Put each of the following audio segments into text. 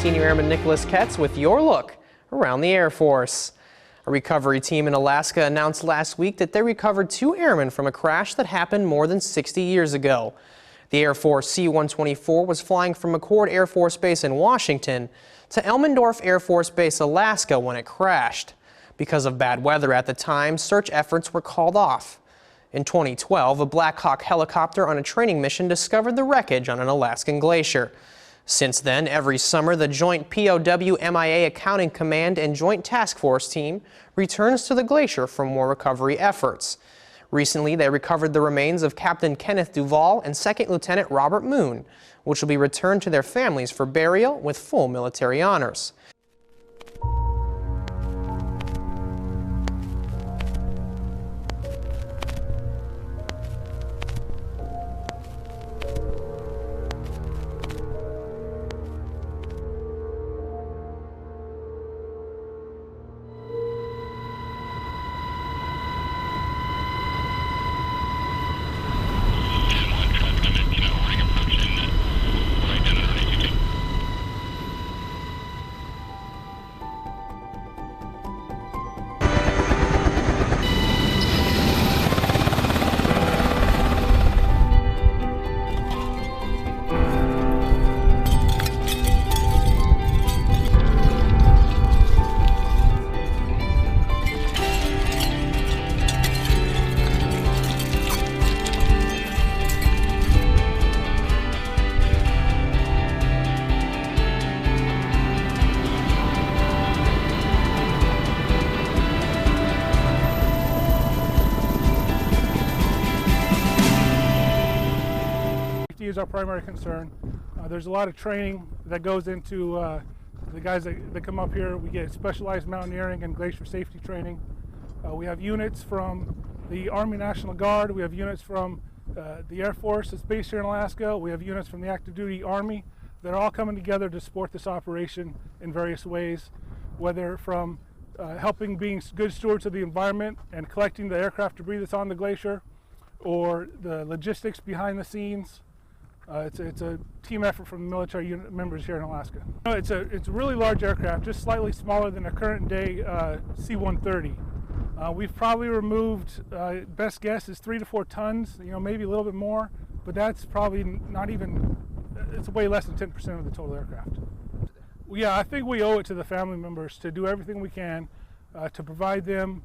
Senior Airman Nicholas Ketz with your look around the Air Force. A recovery team in Alaska announced last week that they recovered 2 airmen from a crash that happened more than 60 years ago. The Air Force C-124 was flying from McChord Air Force Base in Washington to Elmendorf Air Force Base, Alaska when it crashed. Because of bad weather at the time, search efforts were called off. In 2012, a Black Hawk helicopter on a training mission discovered the wreckage on an Alaskan glacier. Since then, every summer, the Joint POW-MIA Accounting Command and Joint Task Force team returns to the glacier for more recovery efforts. Recently, they recovered the remains of Captain Kenneth Duvall and Second Lieutenant Robert Moon, which will be returned to their families for burial with full military honors. Is our primary concern. There's a lot of training that goes into the guys that come up here. We get specialized mountaineering and glacier safety training. We have units from the Army National Guard. We have units from the Air Force that's based here in Alaska. We have units from the active duty Army that are all coming together to support this operation in various ways, whether from helping being good stewards of the environment and collecting the aircraft debris that's on the glacier, or the logistics behind the scenes. It's a team effort from the military unit members here in Alaska. It's a really large aircraft, just slightly smaller than a current day C-130. We've probably removed, best guess is 3 to 4 tons, maybe a little bit more, but that's probably not even, it's way less than 10% of the total aircraft. Yeah, I think we owe it to the family members to do everything we can to provide them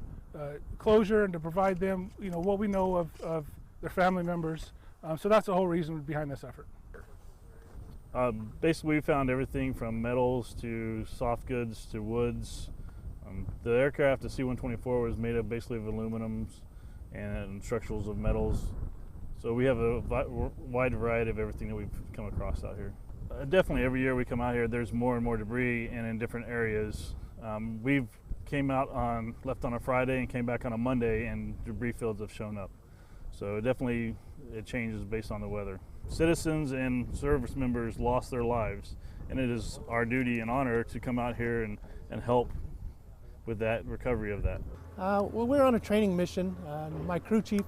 closure and to provide them, what we know of their family members. So that's the whole reason behind this effort. Basically, we found everything from metals to soft goods to woods. The aircraft, the C-124, was made up basically of aluminums and structurals of metals. So we have a wide variety of everything that we've come across out here. Definitely every year we come out here, there's more and more debris and in different areas. We've left on a Friday and came back on a Monday, and debris fields have shown up. So definitely it changes based on the weather. Citizens and service members lost their lives, and it is our duty and honor to come out here and help with that recovery of that. Well, we're on a training mission. My crew chief,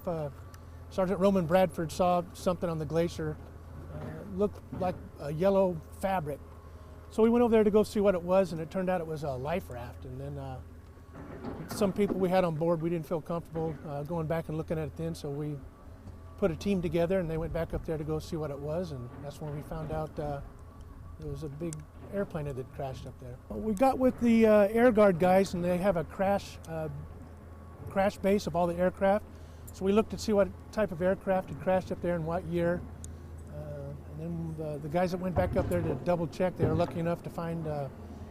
Sergeant Roman Bradford, saw something on the glacier. Looked like a yellow fabric. So we went over there to go see what it was, and it turned out it was a life raft. And then some people we had on board, we didn't feel comfortable going back and looking at it then, so we put a team together and they went back up there to go see what it was, and that's when we found out there was a big airplane that had crashed up there. We got with the Air Guard guys, and they have a crash base of all the aircraft. So we looked to see what type of aircraft had crashed up there and what year. And then the guys that went back up there to double check, they were lucky enough to find a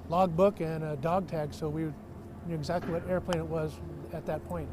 logbook and a dog tag, so we knew exactly what airplane it was at that point.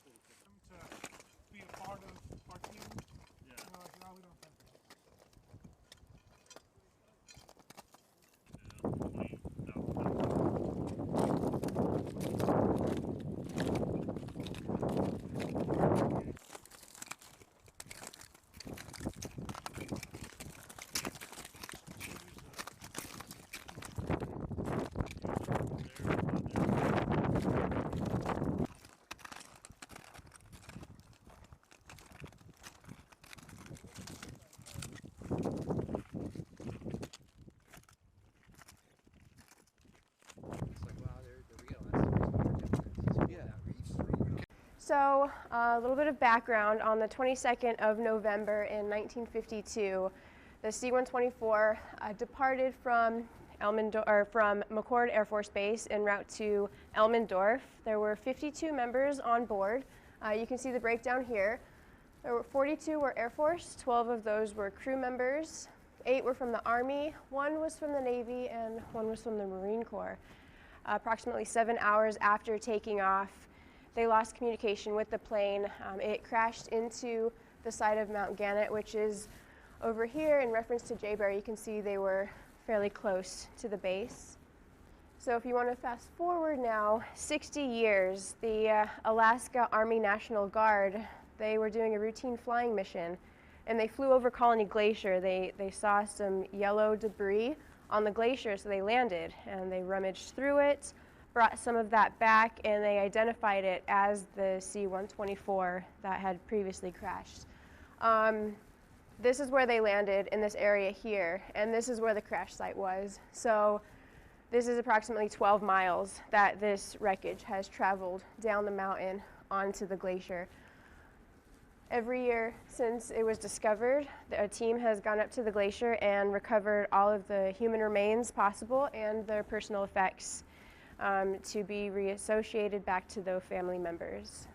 To be a part of our team. Yeah. Like, no, we don't have to. So a little bit of background. On the 22nd of November in 1952, the C-124 departed from McChord Air Force Base en route to Elmendorf. There were 52 members on board. You can see the breakdown here. There were 42 were Air Force, 12 of those were crew members, 8 were from the Army, 1 was from the Navy, and 1 was from the Marine Corps. Approximately 7 hours after taking off, they lost communication with the plane. It crashed into the side of Mount Gannett, which is over here. In reference to J-Bear, you can see they were fairly close to the base. So if you want to fast forward now 60 years, the Alaska Army National Guard, they were doing a routine flying mission, and they flew over Colony Glacier. They saw some yellow debris on the glacier, so they landed and they rummaged through it, brought some of that back, and they identified it as the C-124 that had previously crashed. This is where they landed, in this area here, and this is where the crash site was. So this is approximately 12 miles that this wreckage has traveled down the mountain onto the glacier. Every year since it was discovered, a team has gone up to the glacier and recovered all of the human remains possible and their personal effects to be reassociated back to their family members.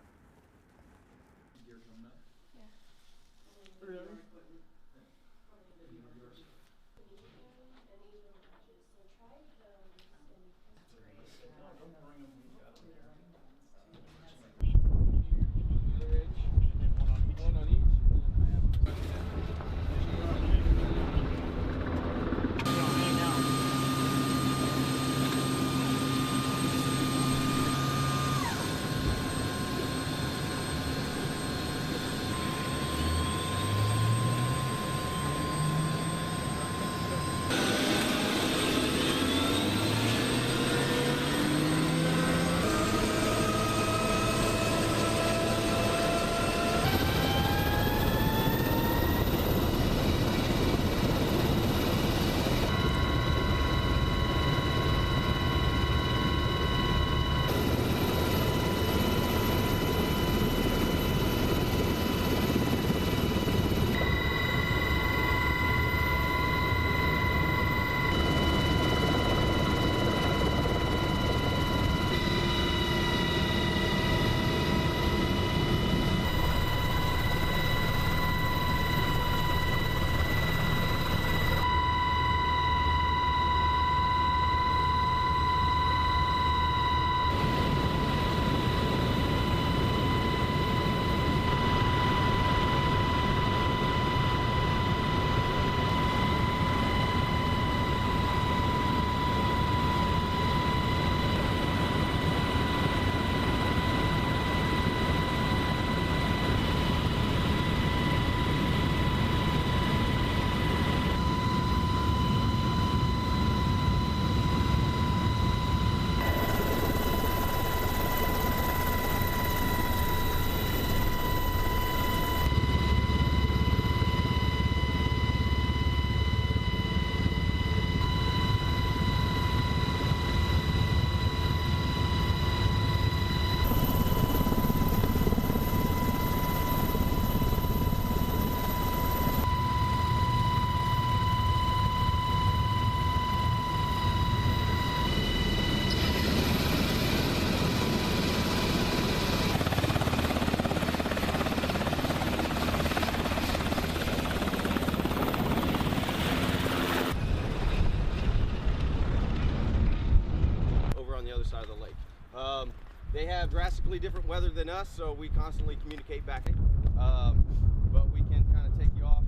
They have drastically different weather than us, so we constantly communicate back. But we can kind of take you off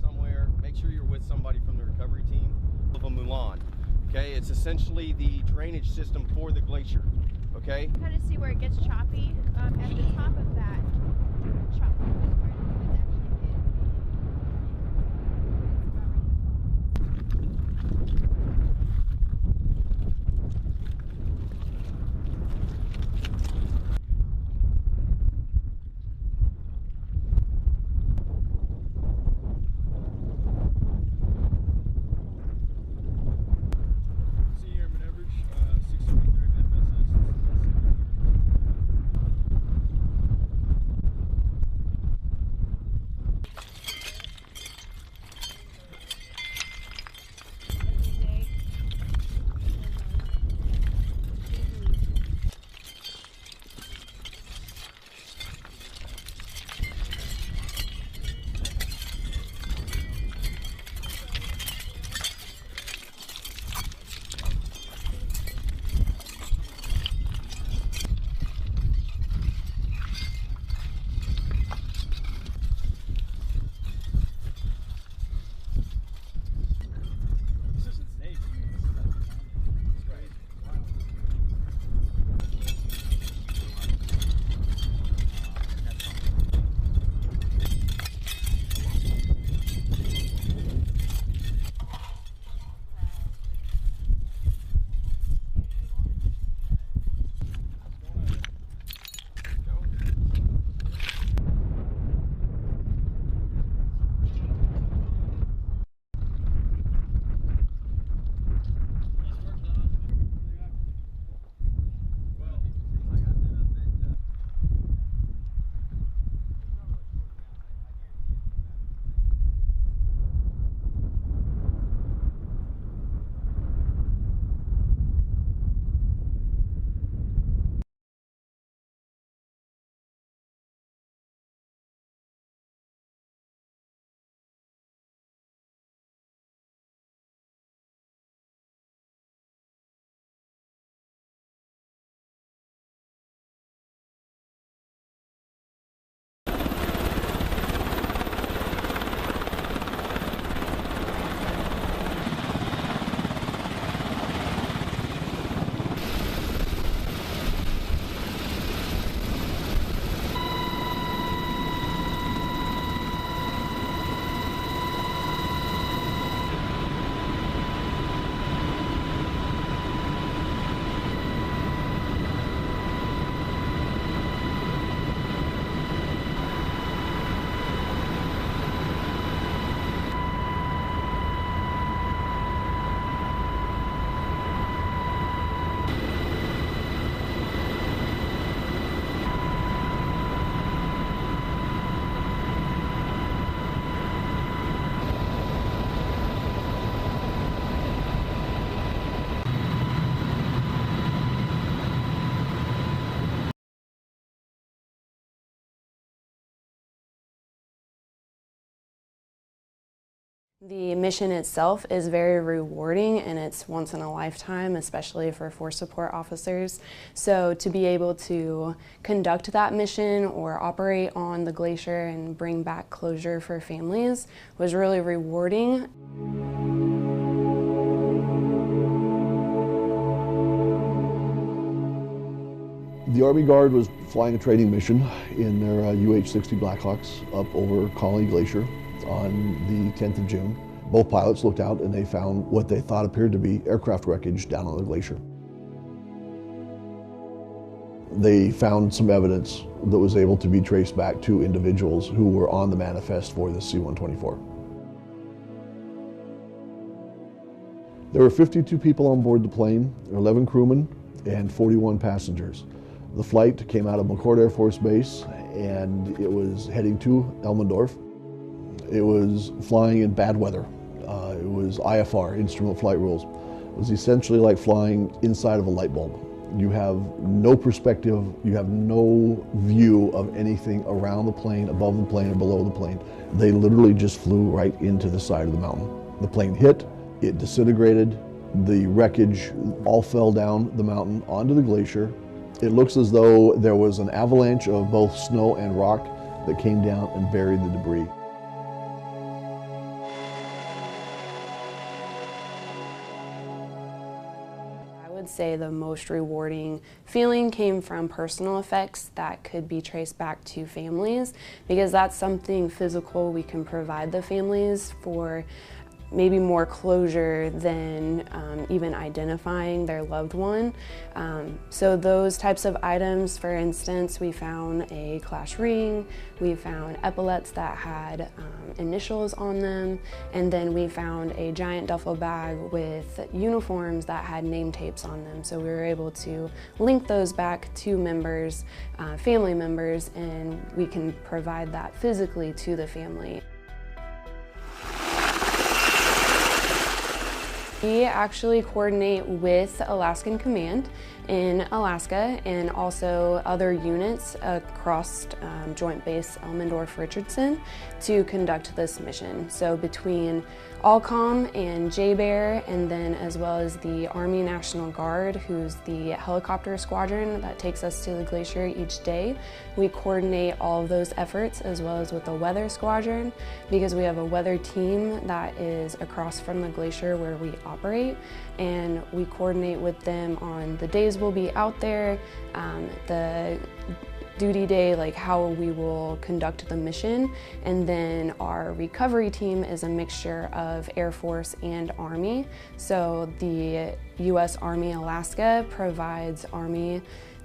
somewhere. Make sure you're with somebody from the recovery team. Of a Mulan. Okay, it's essentially the drainage system for the glacier. Okay. Kind of see where it gets choppy at the top of that chop. The mission itself is very rewarding and it's once in a lifetime, especially for force support officers. So to be able to conduct that mission or operate on the glacier and bring back closure for families was really rewarding. The Army Guard was flying a training mission in their UH-60 Blackhawks up over Colony Glacier on the 10th of June. Both pilots looked out and they found what they thought appeared to be aircraft wreckage down on the glacier. They found some evidence that was able to be traced back to individuals who were on the manifest for the C-124. There were 52 people on board the plane, 11 crewmen and 41 passengers. The flight came out of McChord Air Force Base and it was heading to Elmendorf. It was flying in bad weather. It was IFR, Instrument Flight Rules. It was essentially like flying inside of a light bulb. You have no perspective, you have no view of anything around the plane, above the plane, or below the plane. They literally just flew right into the side of the mountain. The plane hit, it disintegrated, the wreckage all fell down the mountain onto the glacier, It looks as though there was an avalanche of both snow and rock that came down and buried the debris. I would say the most rewarding feeling came from personal effects that could be traced back to families, because that's something physical we can provide the families for maybe more closure than even identifying their loved one. So those types of items, for instance, we found a clash ring, we found epaulets that had initials on them, and then we found a giant duffel bag with uniforms that had name tapes on them. So we were able to link those back to members, family members, and we can provide that physically to the family. We actually coordinate with Alaskan Command in Alaska and also other units across Joint Base Elmendorf Richardson to conduct this mission. So between Allcom and JBEAR, and then as well as the Army National Guard, who's the helicopter squadron that takes us to the glacier each day, we coordinate all of those efforts, as well as with the weather squadron, because we have a weather team that is across from the glacier where we operate, and we coordinate with them on the days we'll be out there, the duty day, like how we will conduct the mission. And then our recovery team is a mixture of Air Force and Army. So the U.S. Army Alaska provides Army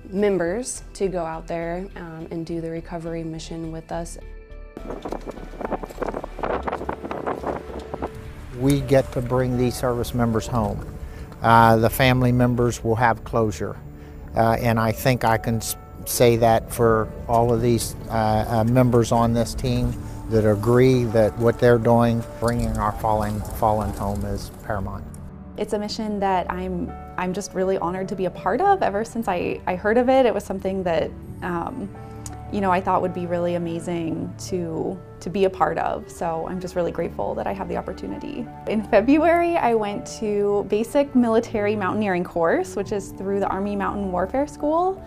members to go out there and do the recovery mission with us. We get to bring these service members home. The family members will have closure. And I think I can say that for all of these members on this team that agree that what they're doing, bringing our fallen home, is paramount. It's a mission that I'm just really honored to be a part of. Ever since I heard of it, it was something that I thought would be really amazing to be a part of. So I'm just really grateful that I have the opportunity. In February, I went to basic military mountaineering course, which is through the Army Mountain Warfare School.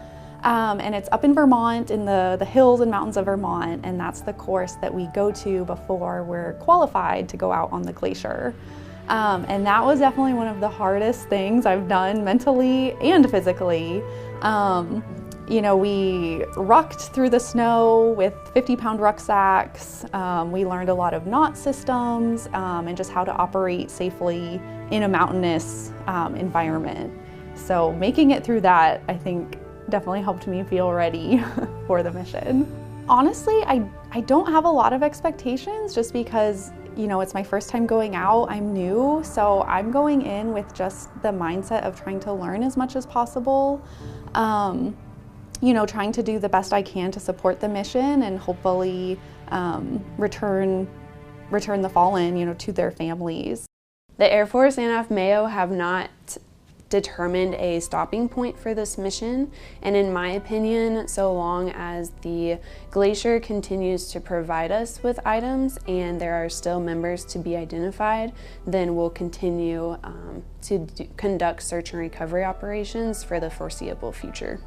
And it's up in Vermont, in the hills and mountains of Vermont, and that's the course that we go to before we're qualified to go out on the glacier. And that was definitely one of the hardest things I've done mentally and physically. We rucked through the snow with 50-pound rucksacks. We learned a lot of knot systems and just how to operate safely in a mountainous environment. So making it through that, I think, definitely helped me feel ready for the mission. Honestly, I don't have a lot of expectations, just because it's my first time going out, I'm new, so I'm going in with just the mindset of trying to learn as much as possible. Trying to do the best I can to support the mission and hopefully return the fallen, to their families. The Air Force and AFMAO have not determined a stopping point for this mission, and in my opinion, so long as the glacier continues to provide us with items and there are still members to be identified, then we'll continue to conduct search and recovery operations for the foreseeable future.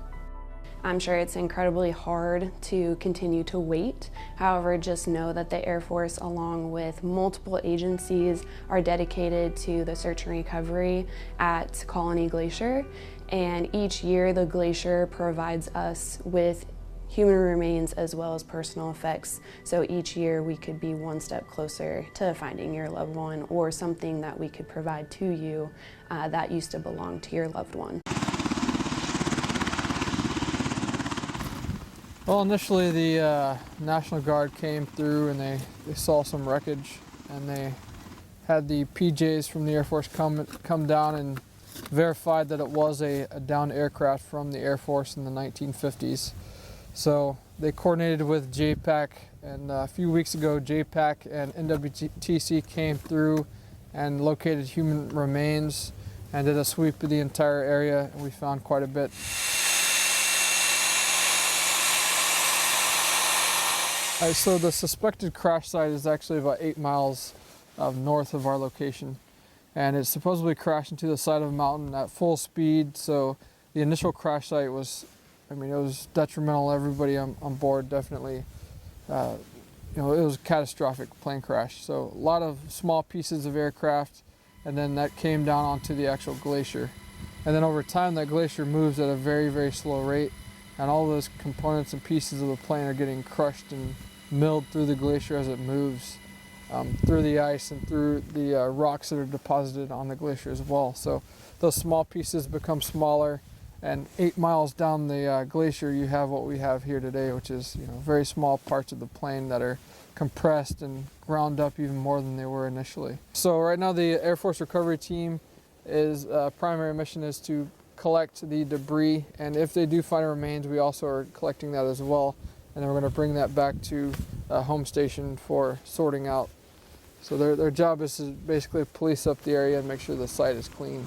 I'm sure it's incredibly hard to continue to wait. However, just know that the Air Force, along with multiple agencies, are dedicated to the search and recovery at Colony Glacier. And each year, the glacier provides us with human remains as well as personal effects. So each year, we could be one step closer to finding your loved one, or something that we could provide to you that used to belong to your loved one. Well, initially the National Guard came through and they saw some wreckage, and they had the PJs from the Air Force come down and verified that it was a downed aircraft from the Air Force in the 1950s. So they coordinated with JPAC, and a few weeks ago JPAC and NWTC came through and located human remains and did a sweep of the entire area, and we found quite a bit. So the suspected crash site is actually about 8 miles north of our location, and it supposedly crashed into the side of a mountain at full speed. So the initial crash site was I mean, it was detrimental to everybody on board, definitely. You know, it was a catastrophic plane crash. So a lot of small pieces of aircraft, and then that came down onto the actual glacier. And then over time, that glacier moves at a very, very slow rate, and all those components and pieces of the plane are getting crushed and milled through the glacier as it moves through the ice and through the rocks that are deposited on the glacier as well. So those small pieces become smaller, and 8 miles down the glacier, you have what we have here today, which is, you know, very small parts of the plane that are compressed and ground up even more than they were initially. So right now, the Air Force recovery team is primary mission is to collect the debris, and if they do find remains, we also are collecting that as well, and then we're going to bring that back to home station for sorting out. So their job is to basically police up the area and make sure the site is clean.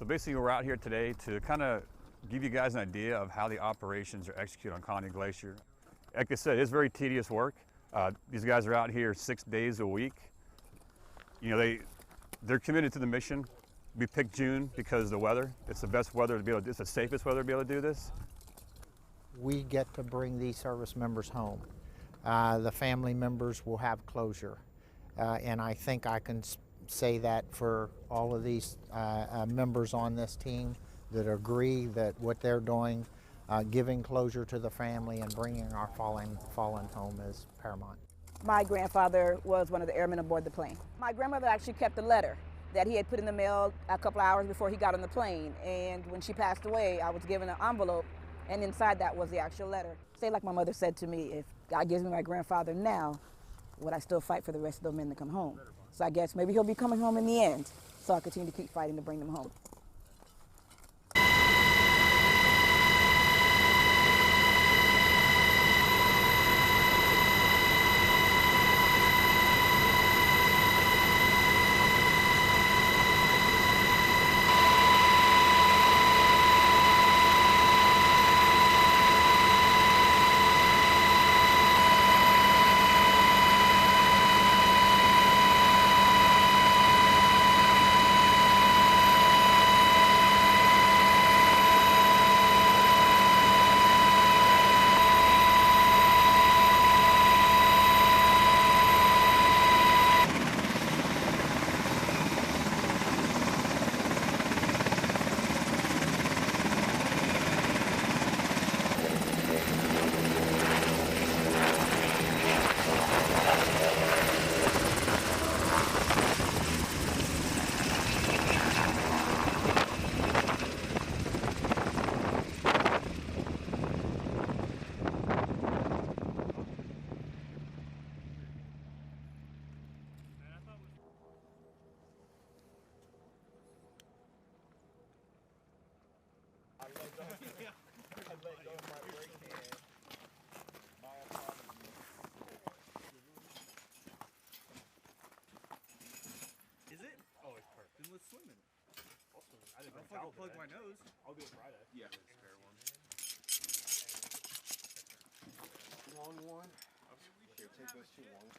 So basically we're out here today to kind of give you guys an idea of how the operations are executed on Connie Glacier. Like I said, it's very tedious work. These guys are out here 6 days a week. You know, they're committed to the mission. We picked June because of the weather. It's the best weather to be able to, it's the safest weather to be able to do this. We get to bring these service members home. The family members will have closure. And I think I can say that for all of these members on this team that agree that what they're doing, giving closure to the family and bringing our fallen home is paramount. My grandfather was one of the airmen aboard the plane. My grandmother actually kept a letter that he had put in the mail a couple hours before he got on the plane. And when she passed away, I was given an envelope, and inside that was the actual letter. Say like my mother said to me, if God gives me my grandfather now, would I still fight for the rest of those men to come home? So I guess maybe he'll be coming home in the end. So I'll continue to keep fighting to bring them home. Is it? Oh, it's perfect. Then let's swim in it. I'll swim. I don't fucking plug my nose. I'll do it Friday. Yeah. Spare one. Long one. Here, take those two long.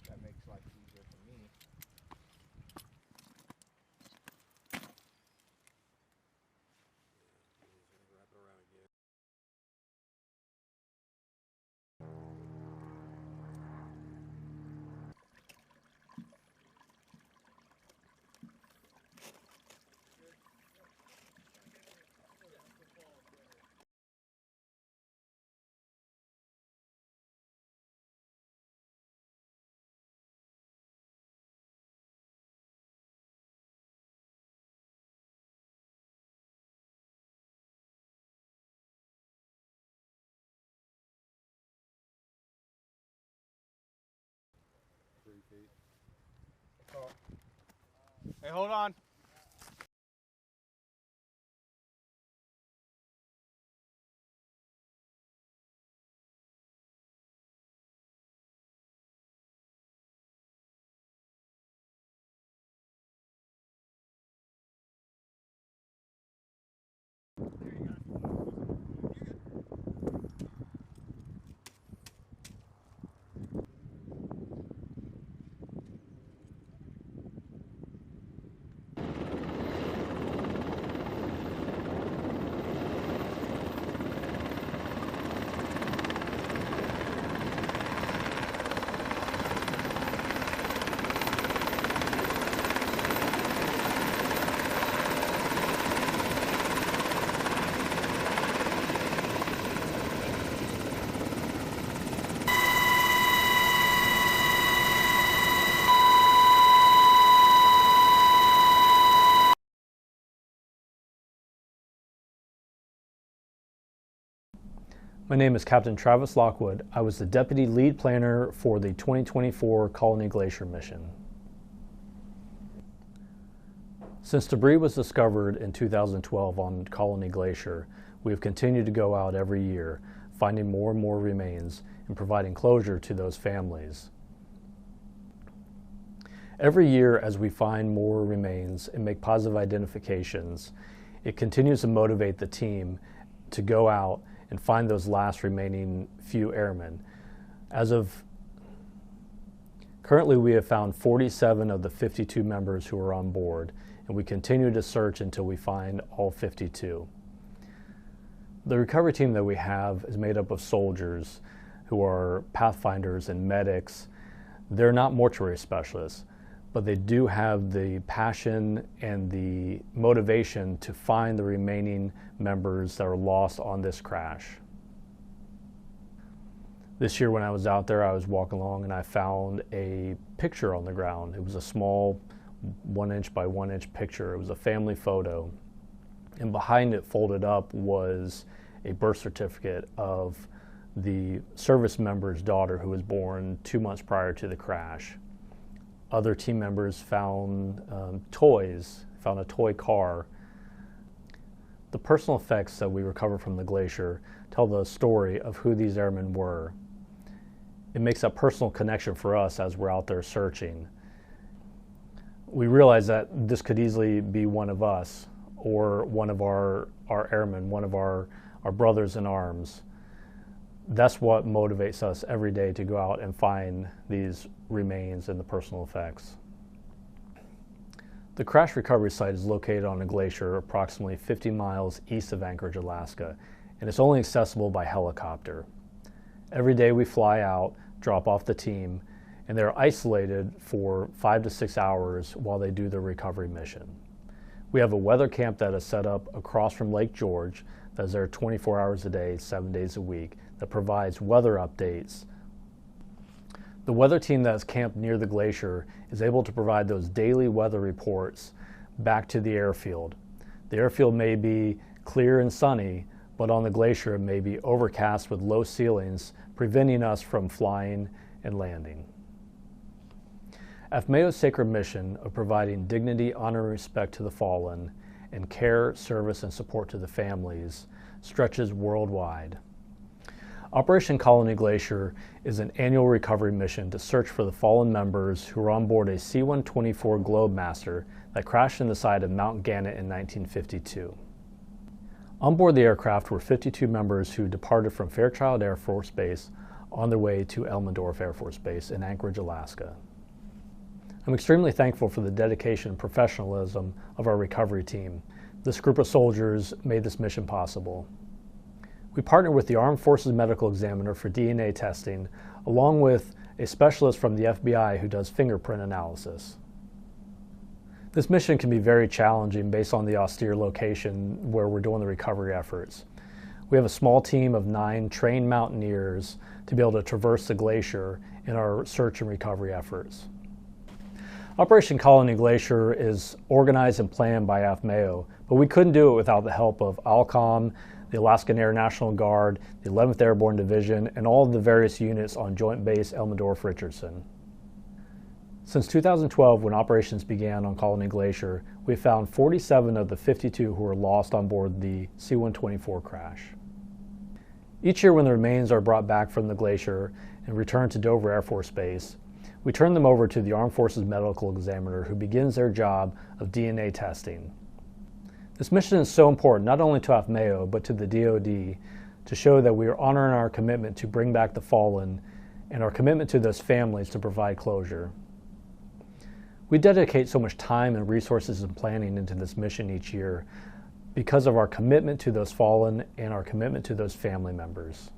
That makes life easier for me. Hey, hold on. My name is Captain Travis Lockwood. I was the Deputy Lead Planner for the 2024 Colony Glacier mission. Since debris was discovered in 2012 on Colony Glacier, we have continued to go out every year, finding more and more remains and providing closure to those families. Every year, as we find more remains and make positive identifications, it continues to motivate the team to go out and find those last remaining few airmen. Currently we have found 47 of the 52 members who are on board, and we continue to search until we find all 52. The recovery team that we have is made up of soldiers who are pathfinders and medics. They're not mortuary specialists, but they do have the passion and the motivation to find the remaining members that are lost on this crash. This year when I was out there, I was walking along and I found a picture on the ground. It was a small 1-inch by 1-inch picture. It was a family photo. And behind it, folded up, was a birth certificate of the service member's daughter who was born 2 months prior to the crash. Other team members found toys, found a toy car. The personal effects that we recovered from the glacier tell the story of who these airmen were. It makes a personal connection for us as we're out there searching. We realize that this could easily be one of us or one of our airmen, one of our brothers in arms. That's what motivates us every day to go out and find these remains and the personal effects. The crash recovery site is located on a glacier approximately 50 miles east of Anchorage, Alaska, and it's only accessible by helicopter. Every day we fly out, drop off the team, and they're isolated for 5 to 6 hours while they do their recovery mission. We have a weather camp that is set up across from Lake George that's there 24 hours a day, 7 days a week, that provides weather updates. The weather team that's camped near the glacier is able to provide those daily weather reports back to the airfield. The airfield may be clear and sunny, but on the glacier it may be overcast with low ceilings, preventing us from flying and landing. AFMEO's sacred mission of providing dignity, honor, and respect to the fallen, and care, service, and support to the families stretches worldwide. Operation Colony Glacier is an annual recovery mission to search for the fallen members who were on board a C-124 Globemaster that crashed in the side of Mount Gannett in 1952. On board the aircraft were 52 members who departed from Fairchild Air Force Base on their way to Elmendorf Air Force Base in Anchorage, Alaska. I'm extremely thankful for the dedication and professionalism of our recovery team. This group of soldiers made this mission possible. We partnered with the Armed Forces Medical Examiner for DNA testing, along with a specialist from the FBI who does fingerprint analysis. This mission can be very challenging based on the austere location where we're doing the recovery efforts. We have a small team of 9 trained mountaineers to be able to traverse the glacier in our search and recovery efforts. Operation Colony Glacier is organized and planned by AFMAO, but we couldn't do it without the help of ALCOM, the Alaskan Air National Guard, the 11th Airborne Division, and all of the various units on Joint Base Elmendorf-Richardson. Since 2012, when operations began on Colony Glacier, we found 47 of the 52 who were lost on board the C-124 crash. Each year when the remains are brought back from the glacier and returned to Dover Air Force Base, we turn them over to the Armed Forces Medical Examiner, who begins their job of DNA testing. This mission is so important not only to AFMAO but to the DoD to show that we are honoring our commitment to bring back the fallen and our commitment to those families to provide closure. We dedicate so much time and resources and planning into this mission each year because of our commitment to those fallen and our commitment to those family members.